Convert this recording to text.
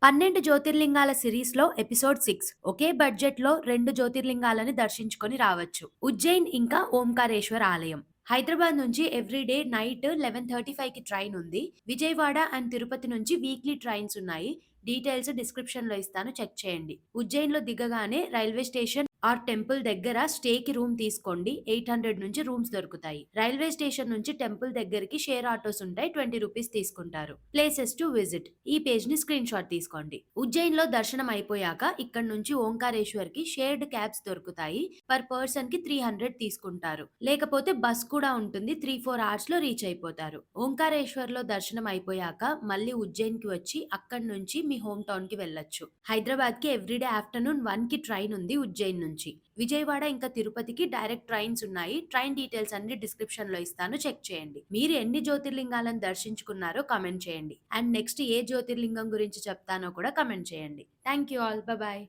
12 జ్యోతిర్లింగాల సిరీస్‌లో ఎపిసోడ్ 6 ఒకే బడ్జెట్‌లో 2 జ్యోతిర్లింగాలని దర్శించుకొని రావచ్చు. ఉజ్జయిన్ ఇంకా ఓంకారేశ్వర్ ఆలయం. హైదరాబాద్ నుంచి ఎవ్రీడే నైట్ 11:35కి ట్రైన్ ఉంది. విజయవాడ అండ్ తిరుపతి నుంచి వీక్లీ ట్రైన్స్ ఉన్నాయి. డీటెయిల్స్ డిస్క్రిప్షన్‌లో ఇస్తాను చెక్ చేయండి. ఉజ్జయిన్‌లో దిగగానే రైల్వే స్టేషన్ ఆర్ టెంపుల్ దగ్గర స్టేకి రూమ్ తీసుకోండి. 800 నుంచి రూమ్స్ దొరుకుతాయి. రైల్వే స్టేషన్ నుంచి టెంపుల్ దగ్గరికి షేర్ ఆటోస్ ఉంటాయి. 20 రూపీస్ తీసుకుంటారు. ప్లేసెస్ టు విజిట్ ఈ పేజ్ ని స్క్రీన్ షాట్ తీసుకోండి. ఉజ్జయిన్ లో దర్శనం అయిపోయాక ఇక్కడ నుంచి ఓంకారేశ్వర్ కి షేర్డ్ క్యాబ్స్ దొరుకుతాయి. పర్ పర్సన్ కి 300 తీసుకుంటారు. లేకపోతే బస్ కూడా ఉంటుంది. 3-4 అవర్స్ లో రీచ్ అయిపోతారు. ఓంకారేశ్వర్ లో దర్శనం అయిపోయాక మళ్ళీ ఉజ్జయిన్ కి వచ్చి అక్కడి నుంచి మీ హోమ్ టౌన్ కి వెళ్ళొచ్చు. హైదరాబాద్ కి ఎవ్రీడే ఆఫ్టర్నూన్ 1 కి ట్రైన్ ఉంది ఉజ్జయిన్ నుంచి. విజయవాడ ఇంకా తిరుపతికి డైరెక్ట్ ట్రైన్స్ ఉన్నాయి. ట్రైన్ డీటెయిల్స్ అన్ని డిస్క్రిప్షన్ లో ఇస్తాను చెక్ చేయండి. మీరు ఎన్ని జ్యోతిర్లింగాలను దర్శించుకున్నారో కమెంట్ చేయండి. అండ్ నెక్స్ట్ ఏ జ్యోతిర్లింగం గురించి చెప్తానో కూడా కమెంట్ చేయండి. Thank you all. బాయ్.